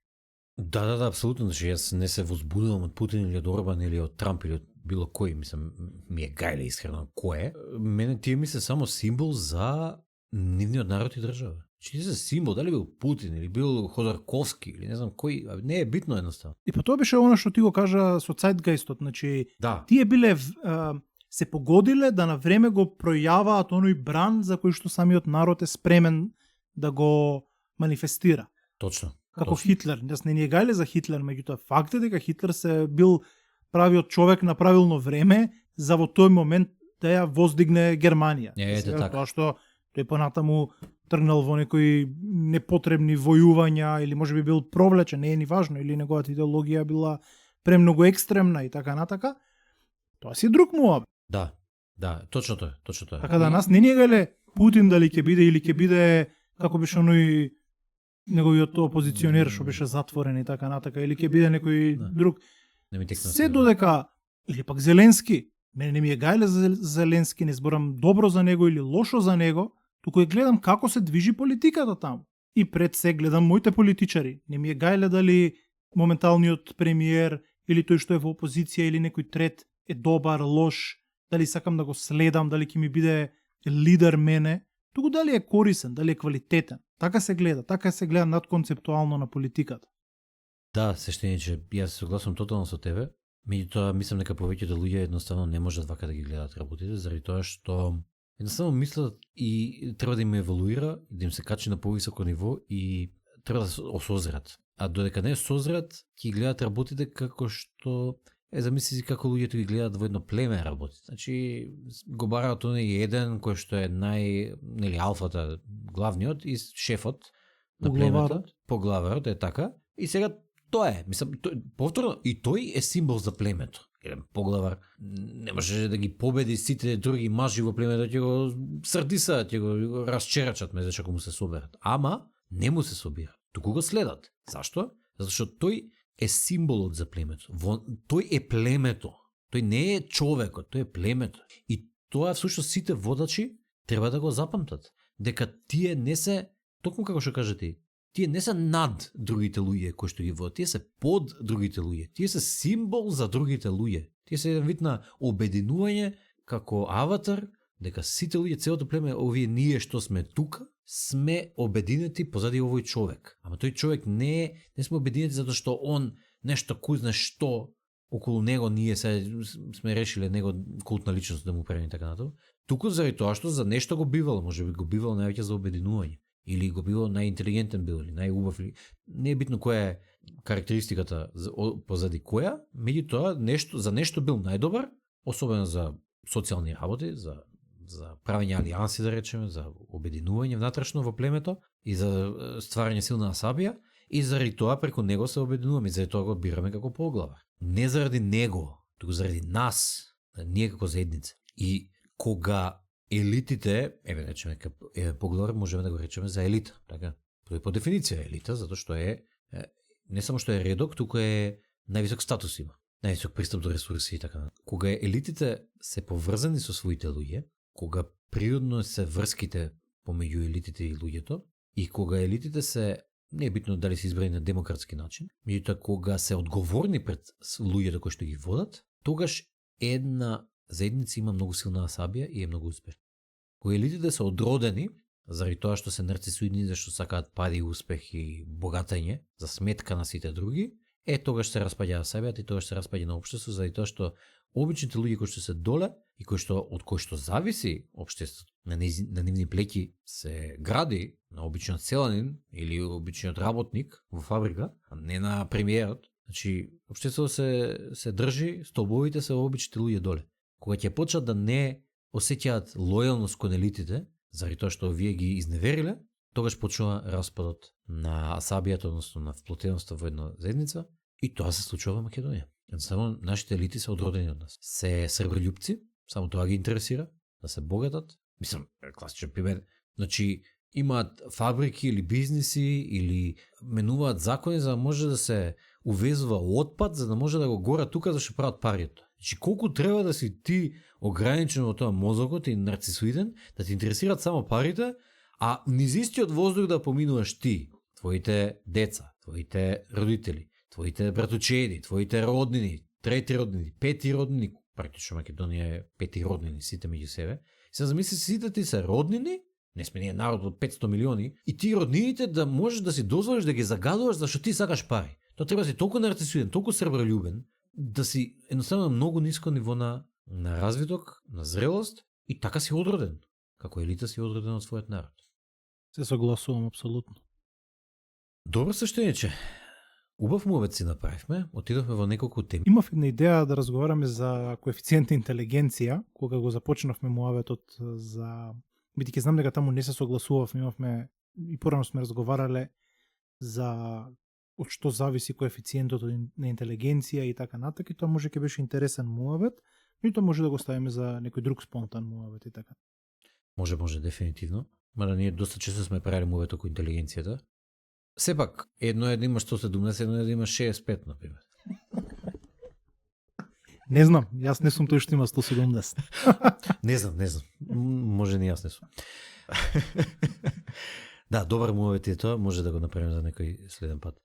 Да, апсолутно. Значи, јас не се возбудувам од Путин или од Орбан или од Трамп или од било кој, мислам, ми е гајле искрено кој е. Мене тие ми се само символ за нивниот народ и држава. Значи, тие се символ, дали бил Путин или бил Ходорковски или не знам кој, не е битно едноставно.
И па тоа беше она што ти го кажа со цајтгајстот, значи
да.
Тие биле се погодиле да на време го пројаваат оној бран за кој што самиот народ е спремен да го манифестира.
Точно.
Како Хитлер. Јас не ни е гајле за Хитлер, меѓутоа факт е дека Хитлер се бил правиот човек на правилно време за во тој момент да ја воздигне Германија.
Така.
Тоа што тој понатаму тргнал во некои непотребни војувања или можеби бил провлечен, не е ни важно, или неговата идеологија била премногу екстремна и така натака. Тоа си друг муабет.
Да, точно тоа.
Така да нас не ни е гајле Путин дали ќе биде или ќе биде како беше оној неговиот опозиционер што беше затворен и така натака, или ќе биде некој друг. Се додека, или пак Зеленски, мене не ми е гајле за Зеленски, не зборам добро за него или лошо за него, туку ја гледам како се движи политиката таму. И пред се гледам моите политичари. Не ми е гајле дали моменталниот премиер или тој што е во опозиција или некој трет е добар, лош, дали сакам да го следам, дали ќе ми биде лидер мене, туку дали е корисен, дали е квалитетен. Така се гледа надконцептуално на политиката.
Да, сештениче, јас се согласувам тотално со тебе. Меѓутоа, мислам дека повеќето луѓе едноставно не можат вака да ги гледат работите, заради тоа што едноставно мислат и треба да им еволуира, да им се качи на повисоко ниво и треба да се осозрат. А додека не созрат, ќе гледат работите како што замисли си како луѓето ги гледат во едно племе работи. Значи, го бараат оној еден кој што е нели алфата, главниот и шефот на племето, поглаварот е така. И сега тоа е, мислам, повторно и тој е символ за племето. Еден поглавар не може да ги победи сите други мажи во племето, ќе го срдиса, ќе го расчерачат мезеш ако му се соберат. Ама не му се собира. Туку го следат. Зашто? Затоа што тој е символот за племето. Тој е племето. Тој не е човекот, тој е племето. И тоа всушност сите водачи треба да го запамтат. Дека тие не се, токму како што кажа ти, тие не се над другите луѓе кои што ги водат, тие се под другите луѓе. Тие се символ за другите луѓе. Тие се еден вид на обединување како аватар, дека сите луѓе, целото племе, овие ние што сме тука, сме обединети позади овој човек. Ама тој човек не сме обединети затоа што он нешто кузне што околу него ние сме решиле него култна личност да му правиме така натаму. Туку заради тоа што за нешто го бивало, можеби го бивало највеќе за обединување. Или го било најинтелигентен бил, или најубав, или не е битно која е карактеристиката позади која, меѓутоа за нешто бил најдобар, особено за социјални работи, за правење алијанси, да речеме, за обединување внатрешно во племето и за стварање силна асабија, и заради тоа преку него се обединуваме, заради тоа го бираме како поглавар. Не заради него, туку заради нас, ние како заедница. И кога елитите, речеме поглавар, можеме да го речеме за елита, така? По дефиниција елита, затоа што не само што е редок, туку е највисок статус има, највисок пристап до ресурси и така. Кога елитите се поврзани со своите луѓе, кога природно се врските помеѓу елитите и луѓето, и кога елитите се, не е битно дали се избрани на демократски начин, меѓутоа кога се одговорни пред луѓето кои што ги водат, тогаш една заедница има многу силна асабија и е многу успешна. Кога елитите се одродени, заради тоа што се нарцисоидни, зашто сакаат пари, успех и богатање за сметка на сите други, тогаш се распаѓа асабијата и тогаш се распаѓа на општество, заради тоа што обичните луѓе кои што се доле и од кои што зависи општеството, на нивни плеќи се гради, на обичниот селанин или обичниот работник во фабрика, а не на премиерот. Значи, општеството се држи, столбовите се обичните луѓе доле. Кога ќе почнат да не осеќаат лојалност кон елитите, заради тоа што вие ги изневериле, тогаш почнува распадот на асабијата, односно на вплотеноста во една заедница, и тоа се случува во Македонија. Само нашите елити се одродени од нас. Се сребролюбци, само тоа ги интересира, да се богатат. Мислам, класичен пример, значи имаат фабрики или бизниси или менуваат закони за да може да се увезува отпад, за да може да го гора тука за што прават парието. Значи колку треба да си ти ограничен во тоа мозокот и нарцисоиден, да ти интересираат само парите, а низ истиот воздух да поминуваш ти, твоите деца, твоите родители, твоите братучеди, твоите роднини, трети роднини, пети роднини, практично Македонија е пети роднини, сите меѓу себе. Се замисли, сите ти се роднини, не сме ние народ од 500 милиони, и ти роднините да можеш да си дозволиш да ги загадуваш зашто ти сакаш пари. Тоа треба да си толку нарцисоиден, толку сребролюбен, да си едноставно многу ниско ниво на развиток, на зрелост, и така си одроден. Како елита си одроден од својот народ.
Се согласувам апсолутно.
Добро сештениче. Убав муавет си направивме, отидовме во неколку теми.
Имав една идеја да разговараме за коефициент на интелигенција, кога го започнавме муаветот за... Бидејќи знам дека таму не се согласувавме, имавме и порано сме разговарале за од што зависи коефициентот на интелигенција и така натаму, и тоа може ќе беше интересен муавет, и тоа може да го ставиме за некој друг спонтан муавет и така.
Може, дефинитивно. Мада ние доста често сме правили муавет околу интелигенцијата. Сепак, едно е да имаш 170, едно е да имаш 65, например.
Не знам, јас не сум тој што има 170.
Не знам. Може не јас не сум. Да, добар муавет е тоа, може да го направиме за некој следен пат.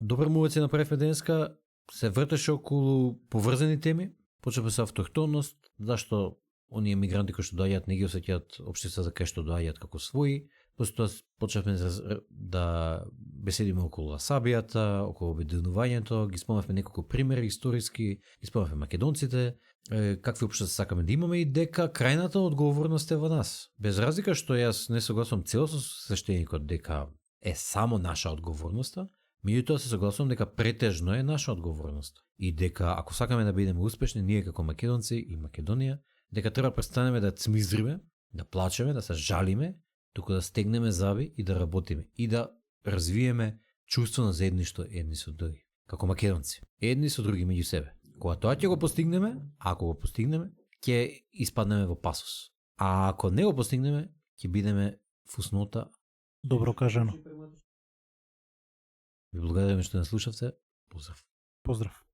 Добар муавет се направивме денеска, се вртеше околу поврзани теми, почнавме со автохтонност, зашто оние мигранти кои што доаѓаат не ги осеќаат општества за кај што доаѓаат како своји. После тоа почнавме да беседиме околу асабијата, околу обединувањето, ги спомнавме неколку примери историски, ги спомнавме македонците, какви општества сакаме да имаме и дека крајната одговорност е во нас. Без разлика што јас не согласувам целосно со свештеникот дека е само наша одговорноста, меѓутоа се согласувам дека претежно е наша одговорност и дека ако сакаме да бидеме успешни ние како македонци и Македонија, дека треба престанеме да цмизриме, да плачеме, да се жалиме, туку да стегнеме заби и да работиме и да развиеме чувство на заедништво едни со други, како македонци, едни со други меѓу себе. Кога тоа ќе го постигнеме, ако го постигнеме, ќе испаднеме во пасос. А ако не го постигнеме, ќе бидеме фуснота.
Добро кажано.
Ви благодариме што не слушавте. Поздрав.
Поздрав.